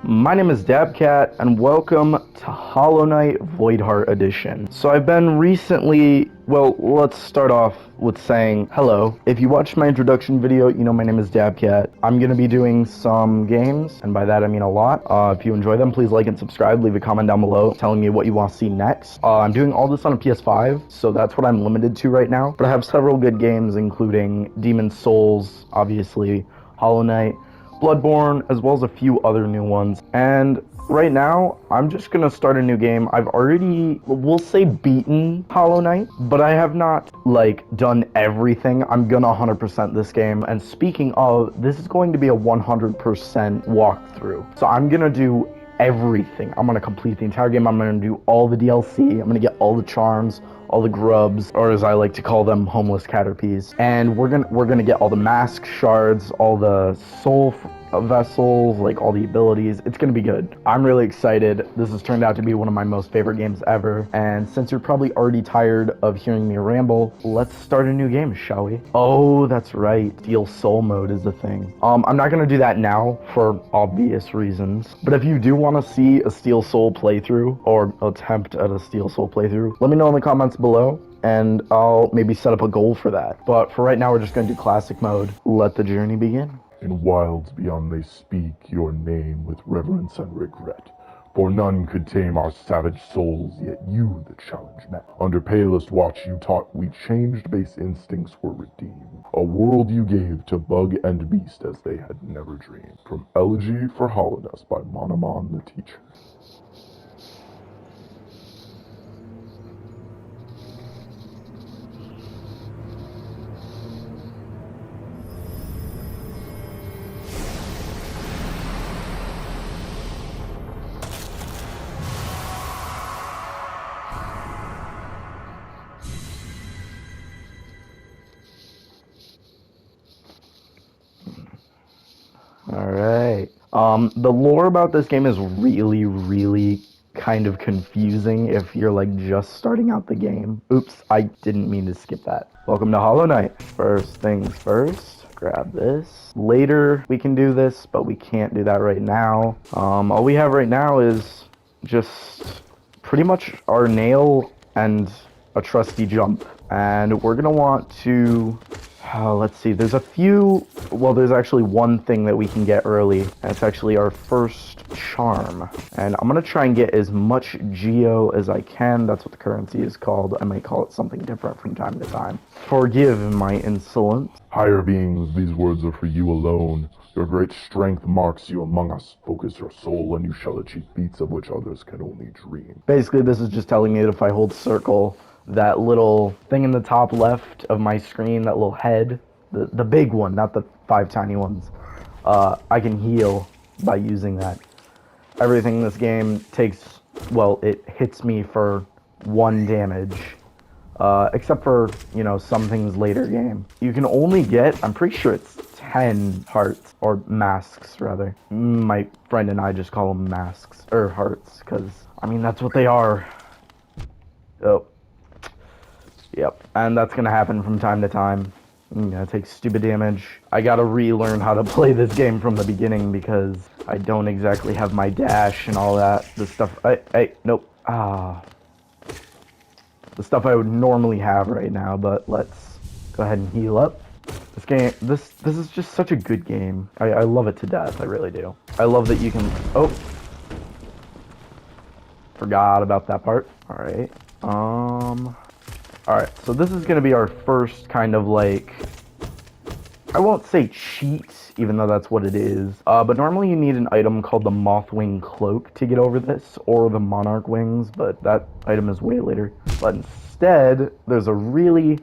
My name is Dabcat, and welcome to Hollow Knight Voidheart Edition. So I've been recently, well, let's start off with saying hello. If you watched my introduction video, you know my name is Dabcat. I'm going to be doing some games, and by that I mean a lot. If you enjoy them, please like and subscribe, leave a comment down below telling me what you want to see next. I'm doing all this on a PS5, so that's what I'm limited to right now. But I have several good games, including Demon's Souls, obviously, Hollow Knight, Bloodborne, as well as a few other new ones. And right now, I'm just gonna start a new game. I've already, we'll say, beaten Hollow Knight, but I have not, done everything. I'm gonna 100% this game. And speaking of, this is going to be a 100% walkthrough. So I'm gonna do everything. I'm gonna complete the entire game. I'm gonna do all the DLC. I'm gonna get all the charms, all the grubs, or as I like to call them, homeless caterpies. And we're gonna get all the mask shards, all the soul vessels, like all the abilities. It's gonna be good. I'm really excited. This has turned out to be one of my most favorite games ever. And since you're probably already tired of hearing me ramble, let's start a new game, shall we? Oh, that's right. Steel Soul mode is the thing. I'm not gonna do that now for obvious reasons. But if you do want to see a Steel Soul playthrough or attempt at a Steel Soul playthrough, let me know in the comments below, and I'll maybe set up a goal for that. But for right now, we're just going to do classic mode. Let the journey begin. In wilds beyond they speak your name with reverence and regret. For none could tame our savage souls, yet you the challenge met. Under palest watch you taught we changed base instincts were redeemed. A world you gave to bug and beast as they had never dreamed. From Elegy for Hollowness by Monomon the Teacher. Alright. The lore about this game is really kind of confusing if you're like just starting out the game. Oops, I didn't mean to skip that. Welcome to Hollow Knight. First things first, grab this. Later we can do this, but we can't do that right now. All we have right now is just pretty much our nail and a trusty jump. And we're gonna want to, let's see, there's a few, well, there's actually one thing that we can get early, and it's actually our first charm. And I'm gonna try and get as much geo as I can. That's what the currency is called. I might call it something different from time to time. Forgive my insolence. Higher beings, these words are for you alone. Your great strength marks you among us. Focus your soul and you shall achieve feats of which others can only dream. Basically, this is just telling me that if I hold circle, that little thing in the top left of my screen, that little head, the big one, not the 5 tiny ones, I can heal by using that. Everything in this game takes, well, it hits me for 1 damage, except for, you know, some things later game. You can only get, I'm pretty sure it's 10 hearts, or masks, rather. My friend and I just call them masks, or hearts, because, I mean, that's what they are. Oh. Yep, and that's gonna happen from time to time. I'm gonna take stupid damage. I gotta relearn how to play this game from the beginning because I don't exactly have my dash and all that. The stuff, nope. The stuff I would normally have right now, but let's go ahead and heal up. This game, this is just such a good game. I love it to death, I really do. I love that you can, oh. Forgot about that part. Alright, Alright, so this is going to be our first kind of like, I won't say cheat, even though that's what it is, but normally you need an item called the Mothwing Cloak to get over this, or the Monarch Wings, but that item is way later. But instead, there's a really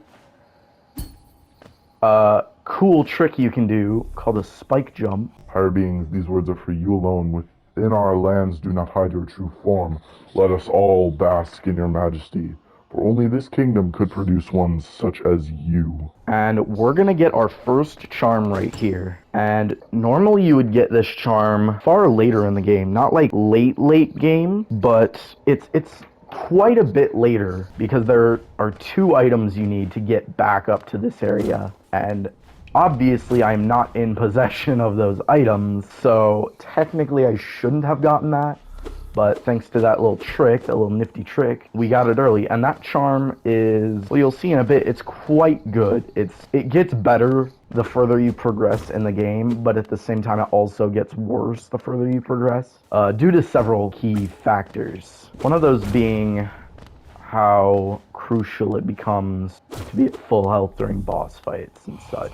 cool trick you can do called a spike jump. Higher beings, these words are for you alone. Within our lands do not hide your true form. Let us all bask in your majesty. For only this kingdom could produce ones such as you. And we're gonna get our first charm right here. And normally you would get this charm far later in the game. Not like late game, but it's quite a bit later because there are 2 items you need to get back up to this area. And Obviously, I'm not in possession of those items, so technically I shouldn't have gotten that. But thanks to that little trick, that little nifty trick, we got it early. And that charm is, well, you'll see in a bit, it's quite good. It gets better the further you progress in the game, but at the same time, it also gets worse the further you progress, due to several key factors. One of those being how crucial it becomes to be at full health during boss fights and such.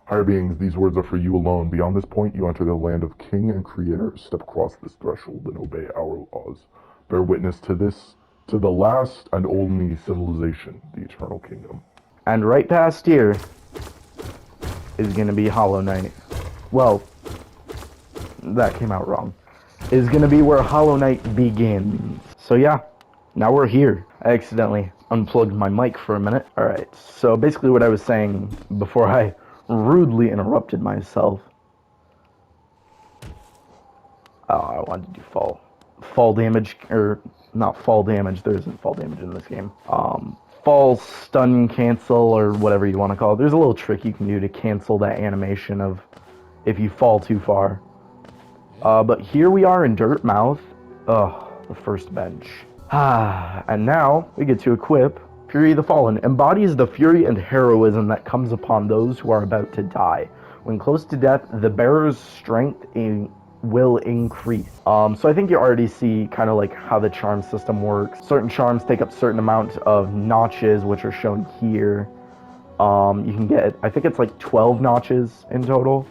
Higher beings, these words are for you alone. Beyond this point, you enter the land of King and Creator. Step across this threshold and obey our laws. Bear witness to this, to the last and only civilization, the Eternal Kingdom. And right past here is gonna be Hollow Knight. Well, that came out wrong. Is gonna be where Hollow Knight begins. So yeah, now we're here. I accidentally unplugged my mic for a minute. Alright, so basically what I was saying before I rudely interrupted myself. Oh, I wanted to do fall damage, or not fall damage, there isn't fall damage in this game. Fall stun cancel, or whatever you want to call it. There's a little trick you can do to cancel that animation of if you fall too far. But here we are in Dirtmouth. Ugh, the first bench. And now we get to equip Fury of the Fallen. Embodies the fury and heroism that comes upon those who are about to die. When close to death, the bearer's strength will increase. So I think you already see kind of like how the charm system works. Certain charms take up certain amounts of notches, which are shown here. You can get, I think it's like 12 notches in total.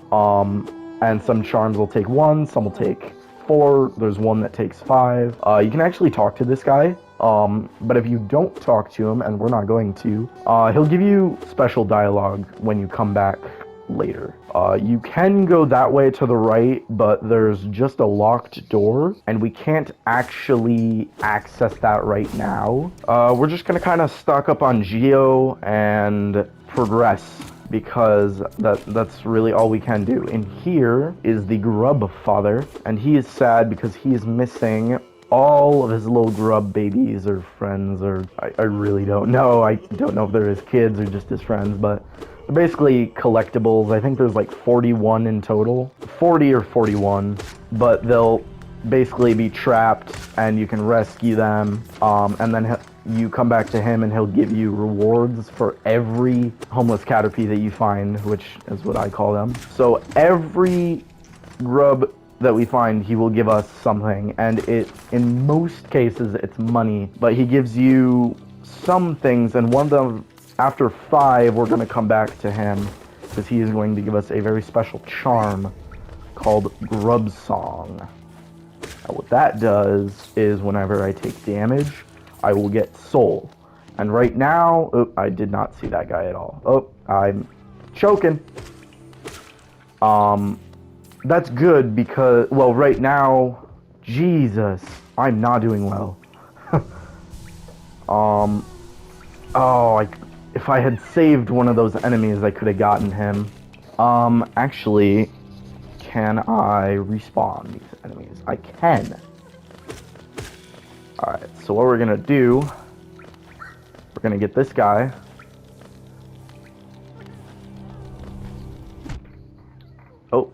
And some charms will take 1, some will take 4. There's one that takes 5. You can actually talk to this guy. But if you don't talk to him, and we're not going to, he'll give you special dialogue when you come back later. You can go that way to the right, but there's just a locked door, and we can't actually access that right now. We're just gonna kind of stock up on Geo and progress, because that's really all we can do. And here is the Grub Father, and he is sad because he is missing all of his little grub babies or friends, or I really don't know. I don't know if they're his kids or just his friends, but they're basically collectibles. I think there's like 41 in total, 40 or 41, but they'll basically be trapped and you can rescue them, and then you come back to him and he'll give you rewards for every homeless caterpie that you find, which is what I call them. So every grub that we find, he will give us something, and in most cases it's money, but he gives you some things, and one of them, after 5, we're going to come back to him because he is going to give us a very special charm called Grub Song. Now what that does is whenever I take damage, I will get soul. And right now, oh, I did not see that guy at all. Oh, I'm choking. That's good because, well, right now, Jesus, I'm not doing well. If I had saved one of those enemies, I could have gotten him. Actually, can I respawn these enemies? I can. Alright, so what we're gonna do, we're gonna get this guy. Oh.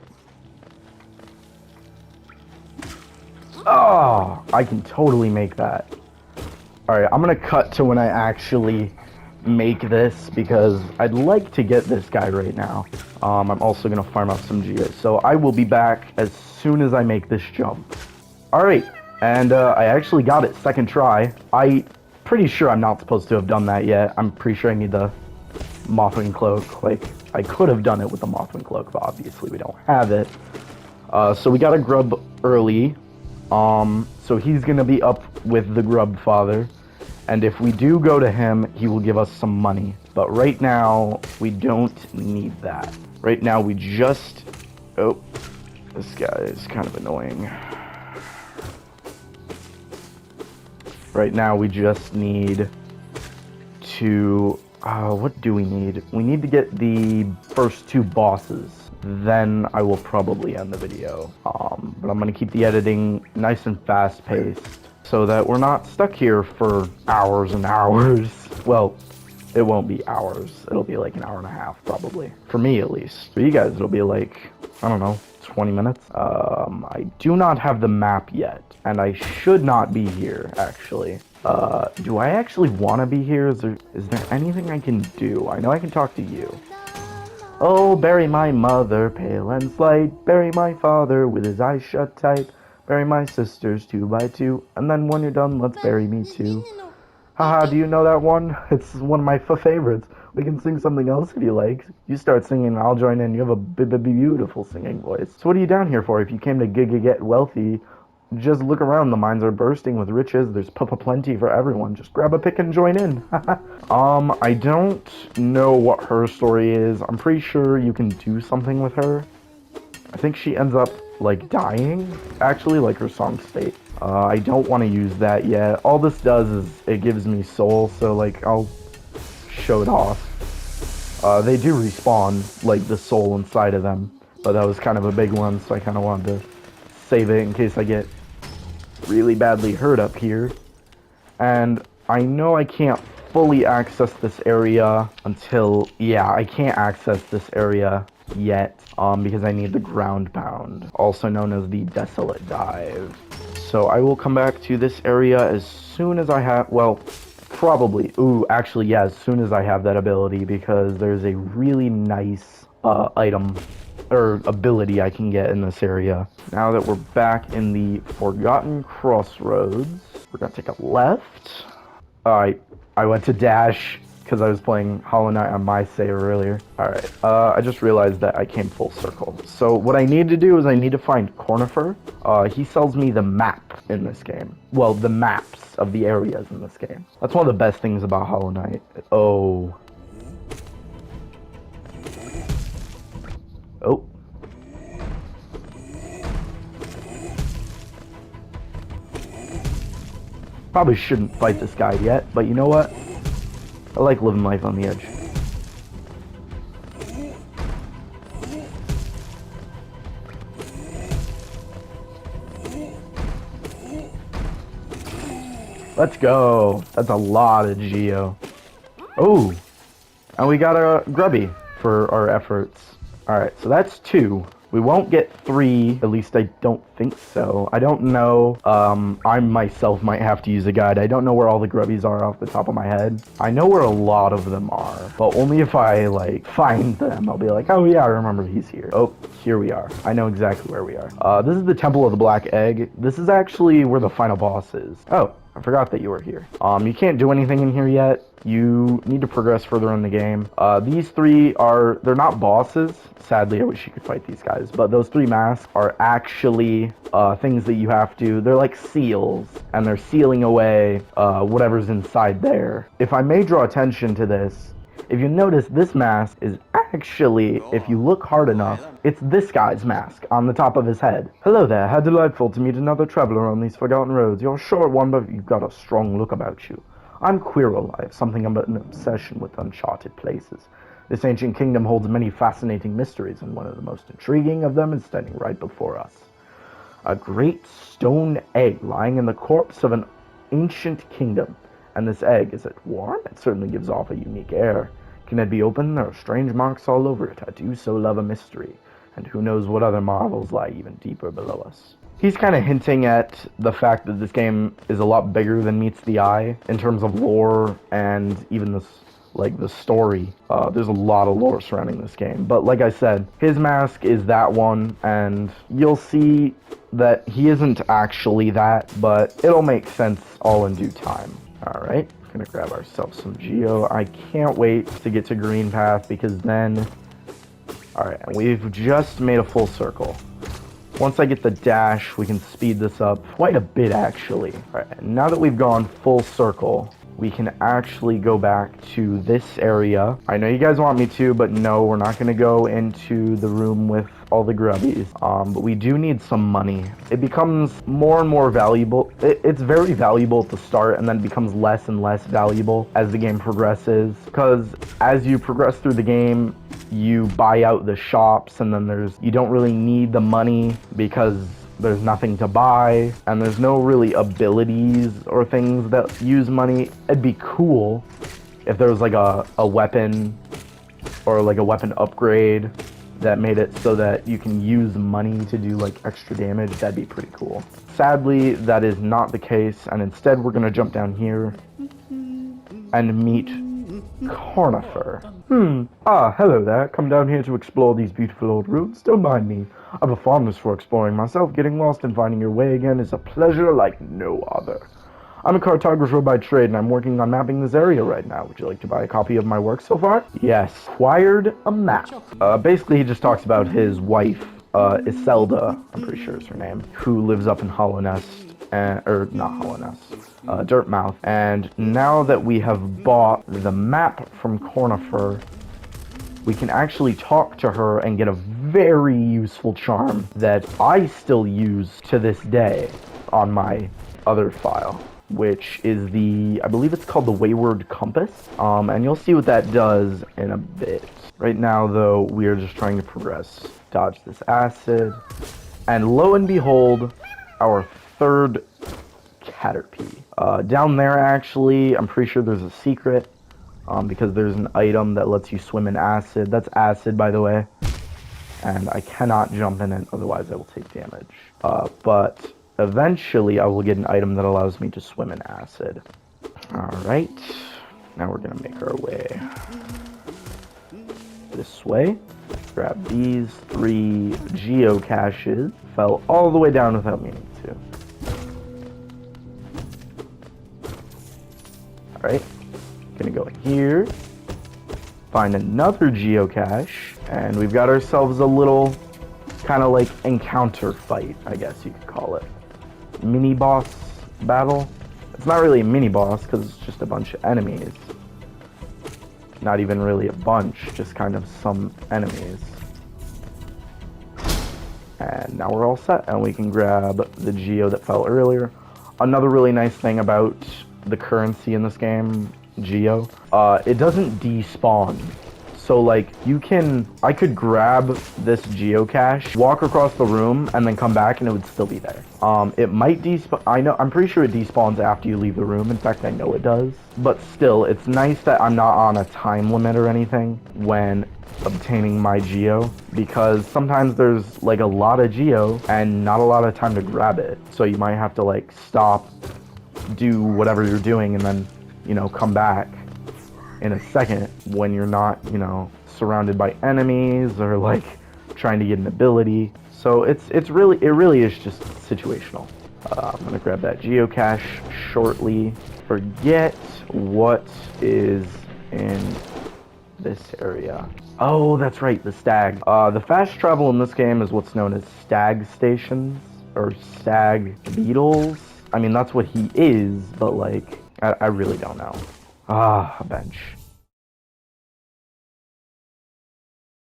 Oh, I can totally make that. Alright, I'm gonna cut to when I actually make this because I'd like to get this guy right now. I'm also gonna farm up some geos, so I will be back as soon as I make this jump. Alright, and I actually got it second try. I'm pretty sure I'm not supposed to have done that yet. I'm pretty sure I need the Mothwing Cloak. Like, I could have done it with the Mothwing Cloak, but obviously we don't have it. So we got a grub early. So he's gonna be up with the Grub Father, and if we do go to him, he will give us some money. But right now, we don't need that. Right now, we just... Oh, this guy is kind of annoying. Right now, we just need to... what do we need? We need to get the first 2 bosses. Then I will probably end the video. But I'm going to keep the editing nice and fast-paced so that we're not stuck here for hours and hours. Well, It won't be hours. It'll be like an hour and a half, probably. For me, at least. For you guys, it'll be like, I don't know, 20 minutes. I do not have the map yet, and I should not be here, actually. Do I actually want to be here? Is there anything I can do? I know I can talk to you. Oh, bury my mother, pale and slight. Bury my father with his eyes shut tight. Bury my sisters 2 by 2. And then when you're done, let's bury me too. Haha, do you know that one? It's one of my favorites. We can sing something else if you like. You start singing and I'll join in. You have a beautiful singing voice. So what are you down here for? If you came to get wealthy, just look around. The mines are bursting with riches. There's plenty for everyone. Just grab a pick and join in. I don't know what her story is. I'm pretty sure you can do something with her. I think she ends up, like, dying, actually, like her song state. I don't want to use that yet. All this does is it gives me soul, so, like, I'll show it off. They do respawn, like, the soul inside of them, but that was kind of a big one, so I kind of wanted to save it in case I get really badly hurt up here. And I know I can't fully access this area until, yeah, I can't access this area yet, because I need the ground pound, also known as the desolate dive. So I will come back to this area as soon as I have, well, probably, actually, yeah, as soon as I have that ability, because there's a really nice, item, or ability I can get in this area. Now that we're back in the Forgotten Crossroads, we're gonna take a left. I went to dash, because I was playing Hollow Knight on my save earlier. Alright, I just realized that I came full circle. So what I need to do is I need to find Cornifer. He sells me the map in this game. Well, the maps of the areas in this game. That's one of the best things about Hollow Knight. Oh. Oh. Probably shouldn't fight this guy yet, but you know what? I like living life on the edge. Let's go. That's a lot of Geo. Oh, and we got a Grubby for our efforts. Alright, so that's 2. We won't get 3, at least I don't think so. I don't know, I myself might have to use a guide. I don't know where all the Grubbies are off the top of my head. I know where a lot of them are, but only if I, like, find them. I'll be like, oh yeah, I remember he's here. Oh, here we are. I know exactly where we are. This is the Temple of the Black Egg. This is actually where the final boss is. Oh, I forgot that you were here. You can't do anything in here yet. You need to progress further in the game. These 3 are, they're not bosses. Sadly, I wish you could fight these guys. But those 3 masks are actually things that you have to, they're like seals. And they're sealing away whatever's inside there. If I may draw attention to this, if you notice, this mask is actually, if you look hard enough, it's this guy's mask on the top of his head. Hello there, how delightful to meet another traveler on these forgotten roads. You're a short one, but you've got a strong look about you. I'm Quirrell. I have something of an obsession with uncharted places. This ancient kingdom holds many fascinating mysteries, and one of the most intriguing of them is standing right before us. A great stone egg lying in the corpse of an ancient kingdom. And this egg, is it warm? It certainly gives off a unique air. Can it be opened? There are strange marks all over it. I do so love a mystery. And who knows what other marvels lie even deeper below us. He's kind of hinting at the fact that this game is a lot bigger than meets the eye in terms of lore and even this, like, the story. There's a lot of lore surrounding this game. But like I said, his mask is that one, and you'll see that he isn't actually that, but it'll make sense all in due time. Alright, gonna grab ourselves some Geo. I can't wait to get to Green Path, because then... Alright, we've just made a full circle. Once I get the dash, we can speed this up quite a bit, actually. Alright, now that we've gone full circle, we can actually go back to this area. I know you guys want me to, but no, we're not gonna go into the room with all the grubbies. But we do need some money. It becomes more and more valuable. It's very valuable at the start, and then becomes less and less valuable as the game progresses. Because as you progress through the game, you buy out the shops, and then you don't really need the money because there's nothing to buy, and there's no really abilities or things that use money. It'd be cool if there was like a weapon or like a weapon upgrade that made it so that you can use money to do like extra damage, that'd be pretty cool. Sadly, that is not the case, and instead we're gonna jump down here and meet Cornifer. Hello there. Come down here to explore these beautiful old ruins. Don't mind me. I have a fondness for exploring myself. Getting lost and finding your way again is a pleasure like no other. I'm a cartographer by trade, and I'm working on mapping this area right now. Would you like to buy a copy of my work so far? Yes. Acquired a map. Basically, he just talks about his wife, Iselda, I'm pretty sure is her name, who lives up in Hollow Nest, or not Hollow Nest, Dirtmouth. And now that we have bought the map from Cornifer, we can actually talk to her and get a very useful charm that I still use to this day on my other file, which is I believe it's called the Wayward Compass, and you'll see what that does in a bit. Right now, though, we are just trying to progress, dodge this acid, and lo and behold, our third Caterpie. Down there, actually, I'm pretty sure there's a secret, because there's an item that lets you swim in acid. That's acid, by the way, and I cannot jump in it, otherwise I will take damage. But eventually, I will get an item that allows me to swim in acid. Alright, now we're gonna make our way this way. Grab these 3 geocaches. Fell all the way down without meaning to. Alright, gonna go in here, find another geocache, and we've got ourselves a little kind of like encounter fight, I guess you could call it. Mini boss battle. It's not really a mini boss because it's just a bunch of enemies. Not even really a bunch, just kind of some enemies. And now we're all set, and we can grab the geo that fell earlier. Another really nice thing about the currency in this game, geo, it doesn't despawn. So like I could grab this geocache, walk across the room, and then come back and it would still be there. It might despawn, I'm pretty sure it despawns after you leave the room. In fact, I know it does. But still, it's nice that I'm not on a time limit or anything when obtaining my geo, because sometimes there's like a lot of geo and not a lot of time to grab it. So you might have to like stop, do whatever you're doing, and then, you know, come back in a second when you're not, you know, surrounded by enemies or like trying to get an ability. So it really is just situational. I'm gonna grab that geocache shortly. Forget what is in this area. Oh, that's right, the stag. The fast travel in this game is what's known as stag stations or stag beetles. I mean, that's what he is, but like, I really don't know. A bench.